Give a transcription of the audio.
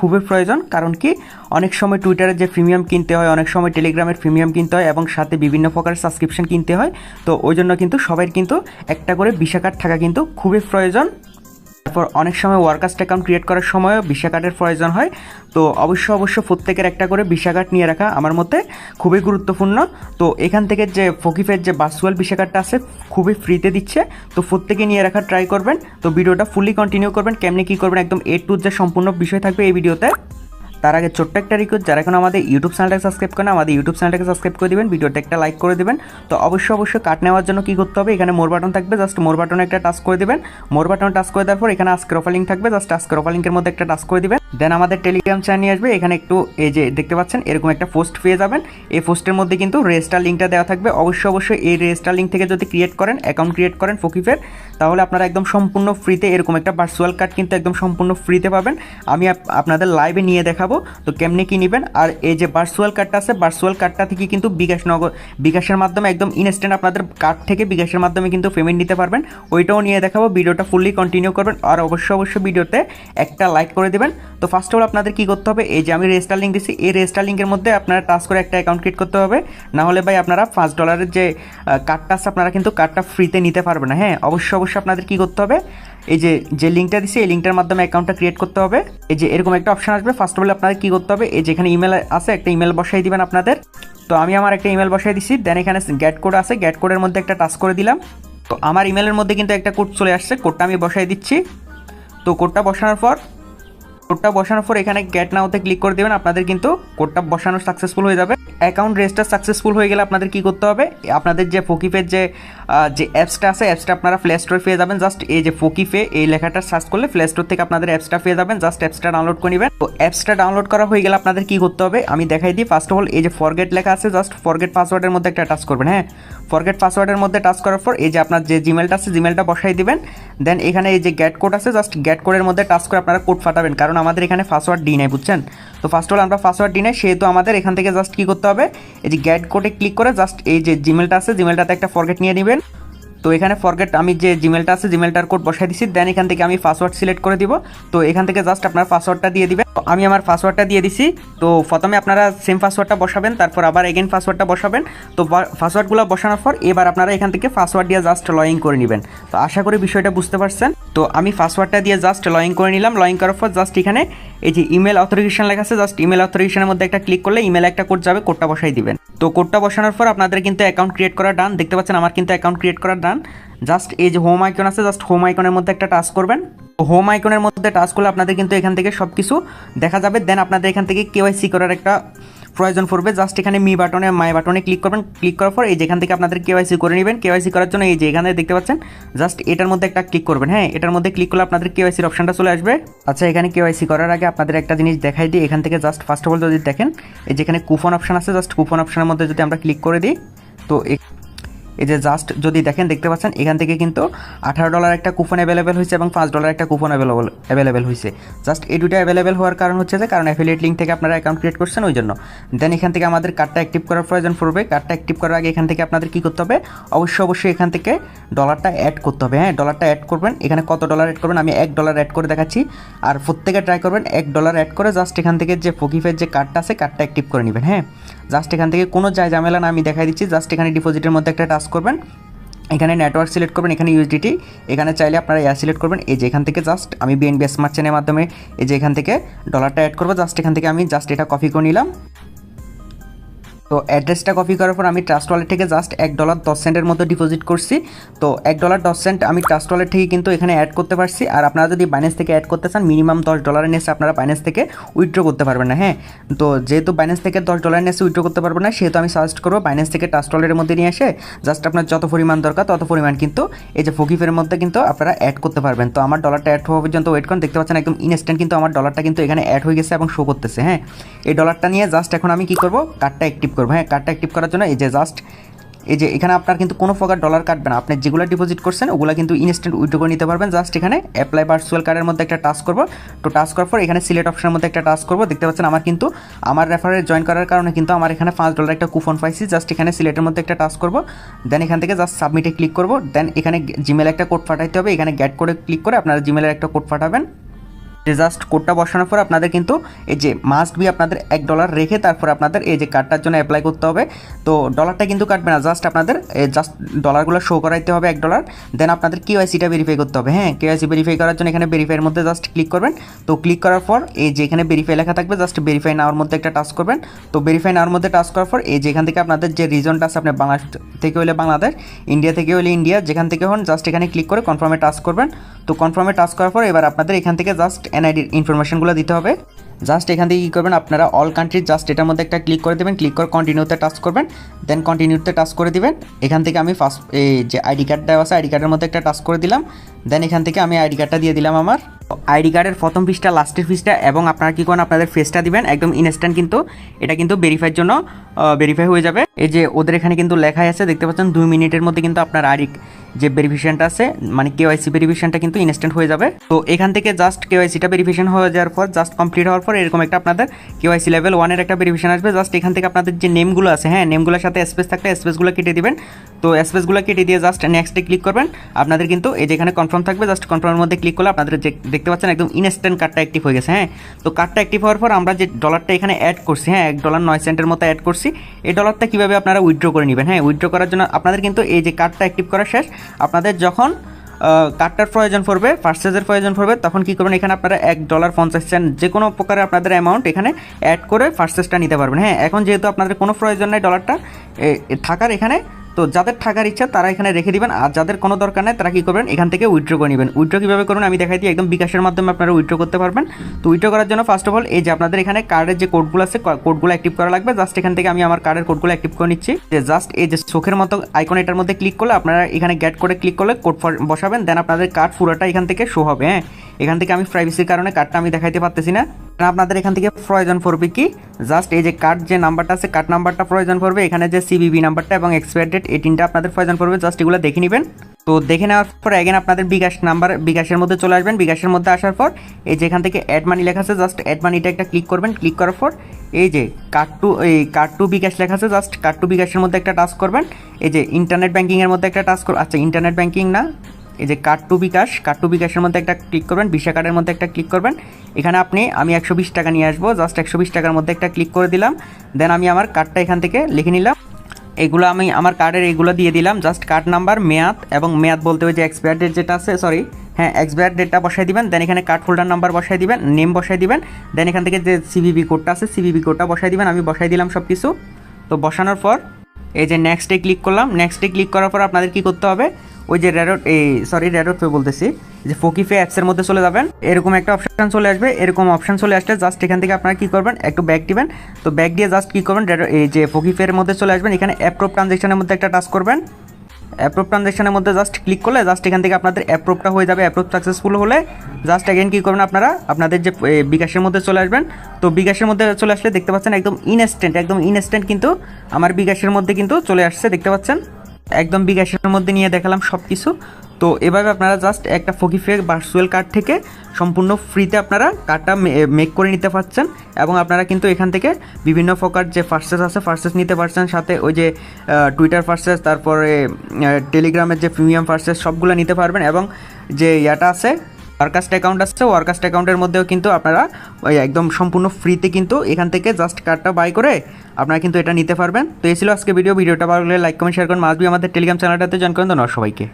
খুবই প্রয়োজন। কারণ কি, অনেক সময় টুইটারের যে প্রিমিয়াম কিনতে হয়, অনেক সময় টেলিগ্রামের প্রিমিয়াম কিনতে হয় এবং সাথে বিভিন্ন প্রকারের সাবস্ক্রিপশন কিনতে হয়। তো ওই জন্য কিন্তু সবাই কিন্তু একটা করে ভিসা কার্ড থাকা কিন্তু খুবই প্রয়োজন। তারপর অনেক সময় ওয়ার্কার্স অ্যাকাউন্ট ক্রিয়েট করার সময়ও ভিসা কার্ডের প্রয়োজন হয়। তো অবশ্যই প্রত্যেকের একটা করে ভিসা কার্ড নিয়ে রাখা আমার মতে খুবই গুরুত্বপূর্ণ। তো এখান থেকে যে ফকিফের যে ভার্চুয়াল ভিসা কার্ডটা আছে খুবই ফ্রিতে দিচ্ছে, তো প্রত্যেকে নিয়ে রাখা ট্রাই করবেন। তো ভিডিওটা ফুলি কন্টিনিউ করবেন, কেমনি কী করবেন একদম A to Z সম্পূর্ণ বিষয় থাকবে এই ভিডিওতে। তার আগে ছোট্ট একটা রিকোয়েস্ট, যারা এখন আমাদের ইউটিউব চ্যানেলটাকে সাবস্ক্রাইব করেন, আমাদের ইউটিউব চ্যানেলটাকে সাবস্ক্রাইব করে দিবেন, ভিডিওতে একটা লাইক করে দিবেন। তো অবশ্যই কার্ড নেওয়ার জন্য কী করতে হবে, এখানে মোর বাটন থাকবে, জাস্ট মোর বাটনে একটা টাচ করে দিবেন। মোর বাটনে টাচ করে দেওয়ার পর এখানে আজকের অফার লিঙ্ক থাকবে, জাস্ট আজকের অফার লিঙ্কের মধ্যে একটা টাচ করে দিবেন। দেন আমাদের টেলিগ্রাম চ্যানেল নিয়ে আসবে, এখানে একটু এই যে দেখতে পাচ্ছেন এরকম একটা পোস্ট পেয়ে যাবেন। এই পোস্টের মধ্যে কিন্তু রেজিস্টার লিঙ্কটা দেওয়া থাকবে। অবশ্যই এই রেজিস্টার লিঙ্ক থেকে যদি ক্রিয়েট করেন, অ্যাকাউন্ট ক্রিয়েট করেন ফকিফের, তাহলে আপনারা একদম সম্পূর্ণ ফ্রিতে এরকম একটা ভার্চুয়াল কার্ড কিন্তু একদম সম্পূর্ণ ফ্রিতে পাবেন। আমি আপনাদের লাইভে নিয়ে দেখাবো তো কেমনি কি নেবেন। আর এই যে ভার্চুয়াল কার্ডটা আছে, ভার্চুয়াল কার্ডটা থেকে কিন্তু বিকাশের মাধ্যমে একদম ইনস্ট্যান্ট আপনাদের কার্ড থেকে বিকাশের মাধ্যমে কিন্তু পেমেন্ট নিতে পারবেন। ওইটাও নিয়ে দেখাবো, ভিডিওটা ফুললি কন্টিনিউ করবেন। আর অবশ্যই ভিডিওতে একটা লাইক করে দেবেন। তো ফার্স্ট অফ অল আপনাদের কী করতে হবে, এই যে আমি রেজিস্টার লিঙ্ক দিচ্ছি, এই রেজিস্টার লিঙ্কের মধ্যে আপনারা টাচ করে একটা অ্যাকাউন্ট ক্রিয়েট করতে হবে। না হলে ভাই আপনারা $5 যে কার্ডটা আছে আপনারা কিন্তু কার্ডটা ফ্রিতে নিতে পারবেন না। হ্যাঁ, অবশ্যই আপনাদের কী করতে হবে, এই যে লিঙ্কটা দিচ্ছি এই লিঙ্কটার মাধ্যমে অ্যাকাউন্টটা ক্রিয়েট করতে হবে। এই যে এরকম একটা অপশন আসবে, ফার্স্ট অফ অল আপনাদের কী করতে হবে, এই যেখানে ইমেল আছে একটা ইমেল বসাই দিবেন আপনাদের। তো আমি আমার একটা ইমেল বসাই দিচ্ছি। দেন এখানে গেট কোড আছে, গেট কোডের মধ্যে একটা টাচ করে দিলাম। তো আমার ইমেলের মধ্যে কিন্তু একটা কোড চলে আসছে, কোডটা আমি বসাই দিচ্ছি। তো কোডটা বসানোর পর এখানে গেট নাওতে ক্লিক করে দেবেন। আপনাদের কিন্তু কোডটা বসানো সাকসেসফুল হয়ে যাবে। অ্যাকাউন্ট রেজিস্টার সাকসেসফুল হয়ে গেলে আপনাদের কী করতে হবে, আপনাদের যে ফকিফের যে অ্যাপসটা আছে, অ্যাপসটা আপনারা প্লে স্টোরে পেয়ে যাবেন। জাস্ট এই যে ফকিফে এই লেখাটা সার্চ করলে প্লে স্টোর থেকে আপনাদের অ্যাপসটা পেয়ে যাবেন। জাস্ট অ্যাপসটা ডাউনলোড করে নেবেন। তো অ্যাপসটা ডাউনলোড করা হয়ে গেলে আপনাদের কী করতে হবে আমি দেখাই দিই। ফার্স্ট অফ অল এই যে ফরগেট লেখা আছে, জাস্ট ফরগেট পাসওয়ার্ডের মধ্যে একটা টাচ করবেন। হ্যাঁ, ফরগেট পাসওয়ার্ডের মধ্যে টাচ করার পর এই যে আপনার যে জিমেলটা আছে জিমেলটা বসাই দিবেন। দেন এখানে এই যে গেট কোড আছে, জাস্ট গেট কোডের মধ্যে টাচ করে আপনারা কোড ফাটাবেন, কারণ আমাদের এখানে পাসওয়ার্ড দিই নাই, বুঝছেন। তো ফার্স্ট অফ অল আমরা পাসওয়ার্ড দিই নাই, সেহেতু আমাদের এখান থেকে জাস্ট কী করতে হবে, এই যে গেট কোডে ক্লিক করে জাস্ট এই যে জিমেলটা আছে জিমেলটাতে একটা ফরগেট নিয়ে নেবেন। তো এখানে ফরগেট আমি যে জিমেলটা আছে জিমেলটার কোড বসাই দিচ্ছি। দেন এখান থেকে আমি পাসওয়ার্ড সিলেক্ট করে দিব। তো এখান থেকে জাস্ট আপনার পাসওয়ার্ডটা দিয়ে দিবেন। আমি আমার পাসওয়ার্ডটা দিয়ে দিছি। তো প্রথমে আপনারা সেম পাসওয়ার্ডটা বসাবেন, তারপর আবার এগেন পাসওয়ার্ডটা বসাবেন। তো পাসওয়ার্ডগুলো বসানোর পর এবার আপনারা এখান থেকে পাসওয়ার্ড দিয়ে জাস্ট লগইন করে নেবেন। তো আশা করি বিষয়টা বুঝতে পারছেন। তো আমি পাসওয়ার্ডটা দিয়ে জাস্ট লগইন করে নিলাম। লগইন করার পর জাস্ট এখানে এই যে ইমেল অথরিগেশন লেখা আছে, জাস্ট ইমেল অথরিগেশনের মধ্যে একটা ক্লিক করলে ইমেলে একটা কোড যাবে, কোডটা বসাই দিবেন। তো কোডটা বসানোর পর আপনাদের কিন্তু অ্যাকাউন্ট ক্রিয়েট করা ডান। দেখতে পাচ্ছেন আমার কিন্তু অ্যাকাউন্ট ক্রিয়েট করা ডান। জাস্ট এই যে হোম আইকন আছে, জাস্ট হোম আইকনের মধ্যে একটা টাচ করবেন। হোম আইকনের মধ্যে টাচ করলে আপনাদের কিন্তু এখান থেকে সব কিছু দেখা যাবে। দেন আপনাদের এখান থেকে কেওয়াইসি করার একটা প্রয়োজন পড়বে। জাস্ট এখানে মাই বাটনে ক্লিক করবেন। ক্লিক করার পর এই যেখান থেকে আপনাদের কেওয়াইসি করে নেবেন। কেওয়াইসি করার জন্য এই যে এখানে দেখতে পাচ্ছেন জাস্ট এটার মধ্যে একটা ক্লিক করবেন। হ্যাঁ, এটার মধ্যে ক্লিক করলে আপনাদের কেওয়াইসির অপশনটা চলে আসবে। আচ্ছা, এখানে কেওয়াইসি করার আগে আপনাদের একটা জিনিস দেখাই দিই। এখান থেকে জাস্ট ফার্স্ট অফ অল যদি দেখেন এই যেখানে কুপন অপশন আছে, জাস্ট কুপন অপশনের মধ্যে যদি আমরা ক্লিক করে দিই, তো এই যে জাস্ট যদি দেখেন দেখতে পাচ্ছেন এখান থেকে কিন্তু $18 একটা কুপন অ্যাভেলেবেল হয়েছে এবং $5 একটা কুপন অ্যাভেলেবেল হয়েছে। জাস্ট এই দুটো অ্যাভেলেবেল হওয়ার কারণ হচ্ছে যে কারণ অ্যাফিলিয়েট লিঙ্ক থেকে আপনারা অ্যাকাউন্ট ক্রিয়েট করছেন ওই জন্য। দেন এখান থেকে আমাদের কার্ডটা অ্যাক্টিভ করার প্রয়োজন পড়বে। কার্ডটা অ্যাক্টিভ করার আগে এখান থেকে আপনাদের কী করতে হবে, অবশ্যই এখান থেকে ডলারটা অ্যাড করতে হবে। হ্যাঁ, ডলারটা অ্যাড করবেন। এখানে কত ডলার অ্যাড করবেন, আমি $1 অ্যাড করে দেখাচ্ছি। আর প্রত্যেকে ট্রাই করবেন $1 অ্যাড করে জাস্ট এখান থেকে যে ফকিফের যে কার্ডটা আছে কার্ডটা অ্যাক্টিভ করে নেবেন। হ্যাঁ, জাস্ট এখান থেকে কোনো ঝামেলা না, আমি দেখাই দিচ্ছি। জাস্ট এখানে ডিপোজিটের মধ্যে একটা টাচ করবেন। এখানে নেটওয়ার্ক সিলেক্ট করবেন, এখানে ইউএসডিটি, এখানে চাইলে আপনারা সিলেক্ট করবেন। এই যে এখান থেকে জাস্ট আমি বিএনবি স্মার্ট চেনের মাধ্যমে এই যে এখান থেকে ডলারটা অ্যাড করবো। জাস্ট এখান থেকে আমি জাস্ট এটা কপি করে নিলাম। তো অ্যাড্রেসটা কপি করার পর আমি ট্রাস্ট ওয়ালেট থেকে জাস্ট $1.10 মতো ডিপোজিট করছি। তো $1.10 আমি ট্রাস্ট ওয়ালেট থেকে কিন্তু এখানে অ্যাড করতে পারছি। আর আপনারা যদি বাইন্যান্স থেকে অ্যাড করতে চান মিনিমাম $10 নিয়ে আপনারা বাইন্যান্স থেকে উইথড্র করতে পারবেন না। হ্যাঁ, তো যেহেতু বাইন্যান্স থেকে $10 নিয়ে উইথড্র করতে পারবেন না, সেহেতু আমি সাজেস্ট করবো বাইন্যান্স থেকে ট্রাস্ট ওয়ালেটের মধ্যে নিয়ে এসে জাস্ট আপনার যত পরিমাণ দরকার তত পরিমাণ কিন্তু এই যে ফকিফের মধ্যে কিন্তু আপনারা অ্যাড করতে পারবেন। তো আমার ডলারটা অ্যাড হওয়া পর্যন্ত ওয়েট করেন। দেখতে পাচ্ছেন একদম ইনস্ট্যান্ট কিন্তু আমার ডলারটা কিন্তু এখানে অ্যাড হয়ে গেছে এবং শো করতেছে। হ্যাঁ, এই ডলারটা নিয়ে জাস্ট এখন আমি কী করবো, কার্ডটা অ্যাক্টিভ করবো। হ্যাঁ, কার্ডটা অ্যাক্টিভ করার জন্য এই যে জাস্ট এই যে এখানে আপনার কিন্তু কোনো প্রকার ডলার কাটবে না। আপনি যেগুলো ডিপোজিট করছেন ওগুলো কিন্তু ইনস্ট্যান্ট উইথড্র করে নিতে পারবেন। জাস্ট এখানে অ্যাপ্লাই ভার্চুয়াল কার্ডের মধ্যে একটা টাচ করবো। তো টাচ করার পর এখানে সিলেক্ট অপশনের মধ্যে একটা টাচ করবো। দেখতে পাচ্ছেন আমার কিন্তু আমার রেফারে জয়েন করার কারণে কিন্তু আমার এখানে $5 একটা কুপন পাইছি। জাস্ট এখানে সিলেক্টের মধ্যে একটা টাচ করবো। দেন এখান থেকে জাস্ট সাবমিটে ক্লিক করবো। দেন এখানে জিমেল একটা কোড পাঠাইতে হবে। এখানে গেট কোডে ক্লিক করে আপনারা জিমেলের একটা কোড পাঠাবেন। জাস্ট কোডটা বসানোর পর আপনাদের কিন্তু এই যে মাস্ট বি আপনাদের $1 রেখে তারপর আপনাদের এই যে কার্ডটার জন্য অ্যাপ্লাই করতে হবে। তো ডলারটা কিন্তু কাটবে না, জাস্ট আপনাদের জাস্ট ডলারগুলো শো করাইতে হবে $1। দেন আপনাদের কেওয়াইসিটা ভেরিফাই করতে হবে। হ্যাঁ, কেওয়াইসি ভেরিফাই করার জন্য এখানে ভেরিফাইয়ের মধ্যে জাস্ট ক্লিক করবেন। তো ক্লিক করার পর এই যে এখানে ভেরিফাই লেখা থাকবে, জাস্ট ভেরিফাই নাওয়ার মধ্যে একটা টাচ করবেন। তো ভেরিফাই নাওয়ার মধ্যে টাচ করার পর এই যে এখান থেকে আপনাদের যে রিজনটা আছে, আপনি বাংলাদেশ থেকে হলে বাংলাদেশ, ইন্ডিয়া থেকে হলে ইন্ডিয়া, যেখান থেকে হন জাস্ট এখানে ক্লিক করে কনফার্মে টাচ করবেন। তো কনফার্মে টাচ করার পর এবার আপনাদের এখান থেকে জাস্ট এনআইডির ইনফরমেশনগুলো দিতে হবে। জাস্ট এখান থেকে কী করবেন, আপনারা অল কান্ট্রি জাস্ট এটার মধ্যে একটা ক্লিক করে দেবেন, ক্লিক করে কন্টিনিউতে টাচ করবেন। দেন কন্টিনিউতে টাচ করে দিবেন। এখান থেকে আমি ফার্স্ট এই যে আইডি কার্ড দেওয়া আছে, আইডি কার্ডের মধ্যে একটা টাচ করে দিলাম। দেন এখান থেকে আমি আইডি কার্ডটা দিয়ে দিলাম আমার আইডি কার্ডের প্রথম পৃষ্ঠা, লাস্টের পৃষ্ঠা, এবং আপনারা কী করেন আপনাদের ফেসটা দিবেন একদম ইনস্ট্যান্ট, কিন্তু এটা কিন্তু ভেরিফাইয়ের জন্য ভেরিফাই হয়ে যাবে। এই যে ওদের এখানে কিন্তু লেখাই আছে, দেখতে পাচ্ছেন 2 মিনিটের মধ্যে কিন্তু আপনার আইডি যে ভেরিফিকেশনটা আছে, মানে কেওয়াইসি ভেরিফিকেশনটা কিন্তু ইনস্ট্যান্ট হয়ে যাবে। তো এখান থেকে জাস্ট কেওয়াইসিটা ভেরিফিকেশন হয়ে যাওয়ার পর জাস্ট কমপ্লিট হওয়ার পর এরকম একটা আপনাদের কেওয়াইসি লেভেল 1-এর একটা ভেরিফিকেশন আসবে। জাস্ট এখান থেকে আপনাদের যে নেমগুলো আছে, হ্যাঁ নেমগুলোর সাথে স্পেস থাকলে স্পেসগুলো কেটে দিবেন। তো স্পেসগুলো কেটে দিয়ে জাস্ট নেক্সটে ক্লিক করবেন। আপনাদের কিন্তু এই যেখানে কনফার্ম থাকবে, জাস্ট কনফার্মের মধ্যে ক্লিক করলে আপনাদের যে দেখতে পাচ্ছেন একদম ইনস্ট্যান্ট কার্ডটা অ্যাক্টিভ হয়ে গেছে। হ্যাঁ, তো কার্ডটা অ্যাক্টিভ হওয়ার পর আমরা যে ডলারটা এখানে অ্যাড করছি, হ্যাঁ $1.09 মতো অ্যাড করছি, এই ডলারটা কীভাবে আপনারা উইথড্র করে নেবেন। হ্যাঁ, উইথড্র করার জন্য আপনাদের কিন্তু এই যে কার্ডটা অ্যাক্টিভ করা শেষ, আপনাদের যখন কার্ডটার প্রয়োজন পড়বে, পার্সেসের প্রয়োজন পড়বে, তখন কী করবেন, এখানে আপনারা $1.50 যে কোনো প্রকারে আপনাদের অ্যামাউন্ট এখানে অ্যাড করে পার্সেসটা নিতে পারবেন। হ্যাঁ, এখন যেহেতু আপনাদের কোনো প্রয়োজন নেই ডলারটা থাকার এখানে, তো যাদের থাকার ইচ্ছা তারা এখানে রেখে দিবেন, আর যাদের কোনো দরকার নেই তারা কী করবেন, এখান থেকে উইথড্র করে নেবেন। উইথড্র কীভাবে করবেন আমি দেখাই দিই, একদম বিকাশের মাধ্যমে আপনারা উইথড্র করতে পারবেন। তো উইথড্র করার জন্য ফার্স্ট অফ অল এই যে আপনাদের এখানে কার্ডের যে কোডগুলো আছে, কোডগুলো অ্যাক্টিভ করা লাগবে। জাস্ট এখান থেকে আমি আমার কার্ডের কোডগুলো অ্যাক্টিভ করে নিচ্ছি। যে জাস্ট এই যে চোখের মতো আইকন, এটার মধ্যে ক্লিক করলে আপনারা এখানে গেট করে ক্লিক করলে কোড বসাবেন। দেন আপনাদের কার্ড পুরোটা এখান থেকে শো হবে। হ্যাঁ, এখান থেকে আমি প্রাইভেসির কারণে কার্ডটা আমি দেখাইতে পারতেছি না। আপনাদের এখান থেকে প্রয়োজন পড়বে কি, জাস্ট এই যে কার্ড যে নাম্বারটা আছে, কার্ড নাম্বারটা প্রয়োজন পড়বে, এখানে যে সিবিবি নাম্বারটা এবং এক্সপায়ার ডেট, এই 3টা আপনাদের প্রয়োজন পড়বে। জাস্ট এগুলো দেখে নেবেন। তো দেখে নেওয়ার পর এগেন আপনাদের বিকাশ নাম্বার, বিকাশের মধ্যে চলে আসবেন। বিকাশের মধ্যে আসার পর এই যে এখান থেকে অ্যাড মানি লেখা আছে, জাস্ট অ্যাড মানিটা একটা ক্লিক করবেন। ক্লিক করার পর এই যে কার্ড টু বিকাশ লেখা আছে, জাস্ট কার্ড টু বিকাশের মধ্যে একটা টাচ করবেন। এই যে ইন্টারনেট ব্যাঙ্কিংয়ের মধ্যে একটা টাচ করবেন, আচ্ছা ইন্টারনেট ব্যাঙ্কিং না, এই যে কার্ড টু বিকাশের মধ্যে একটা ক্লিক করবেন, ভিসা কার্ডের মধ্যে একটা ক্লিক করবেন। এখানে আমি 120 টাকা নিয়ে আসবো, জাস্ট 120 টাকার মধ্যে একটা ক্লিক করে দিলাম। দেন আমি আমার কার্ডটা এখান থেকে লিখে নিলাম। এগুলো আমি আমার কার্ডের এগুলো দিয়ে দিলাম। জাস্ট কার্ড নাম্বার, মেয়াদ, এবং মেয়াদ বলতে ওই যে এক্সপায়ার ডেট যেটা আছে, সরি হ্যাঁ এক্সপায়ার ডেটটা বসাই দিবেন। দেন এখানে কার্ড হোল্ডার নাম্বার বসাই দিবেন, নেম বসাই দিবেন। দেন এখান থেকে যে সিবিবি কোডটা আছে, সিবিবি কোডটা বসাই দিবেন। আমি বসাই দিলাম সব কিছু। তো বসানোর পর এই যে নেক্সটে ক্লিক করলাম। নেক্সটে ক্লিক করার পর আপনাদের কী করতে হবে, ওই যে রেডট পে বলতেছি, যে ফকিফে অ্যাপসের মধ্যে চলে যাবেন। এরকম একটা অপশান চলে আসবে। এরকম অপশান চলে আসলে জাস্ট এখান থেকে আপনারা কী করবেন, একটু ব্যাক দিবেন। তো ব্যাক দিয়ে জাস্ট কী করবেন, এই যে ফকিফের মধ্যে চলে আসবেন। এখানে অ্যাপ্রুভ ট্রানজ্যাকশনের মধ্যে একটা টাচ করবেন। অ্যাপ্রুভ ট্রানজ্যাকশনের মধ্যে জাস্ট ক্লিক করলে জাস্ট এখান থেকে আপনাদের অ্যাপ্রুভটা হয়ে যাবে। অ্যাপ্রুভ সাকসেসফুল হলে জাস্ট অ্যাগেন কী করবেন, আপনারা আপনাদের যে বিকাশের মধ্যে চলে আসবেন। তো বিকাশের মধ্যে চলে আসলে দেখতে পাচ্ছেন একদম ইনস্ট্যান্ট কিন্তু আমার বিকাশের মধ্যে কিন্তু চলে আসছে, দেখতে পাচ্ছেন একদম বিকাশের মধ্যে নিয়ে দেখালাম সব কিছু। তো এভাবে আপনারা জাস্ট একটা ফকিফে ভার্চুয়াল কার্ড থেকে সম্পূর্ণ ফ্রিতে আপনারা কার্ডটা মেক করে নিতে পারছেন। এবং আপনারা কিন্তু এখান থেকে বিভিন্ন প্রকার যে পার্সেস আছে, পার্সেস নিতে পারছেন। সাথে ওই যে টুইটার পার্সেস, তারপরে টেলিগ্রামের যে প্রিমিয়াম পার্সেস, সবগুলো নিতে পারবেন। এবং যে ইয়াটা আছে ওয়ারকাস্ট অ্যাকাউন্ট আছে, ওয়ারকাস্ট অ্যাকাউন্টের মধ্যেও কিন্তু আপনারা ওই একদম সম্পূর্ণ ফ্রিতে কিন্তু এখান থেকে জাস্ট কার্ডটা বাই করে আপনারা কিন্তু এটা নিতে পারবেন। তো এই ছিল আজকে ভিডিওটা ভালো লাগলে লাইক কমেন্ট শেয়ার করুন। মাসবি আমাদের টেলিগ্রাম চ্যানেলটাতে জয়েন করুন। ধন্যবাদ সবাইকে।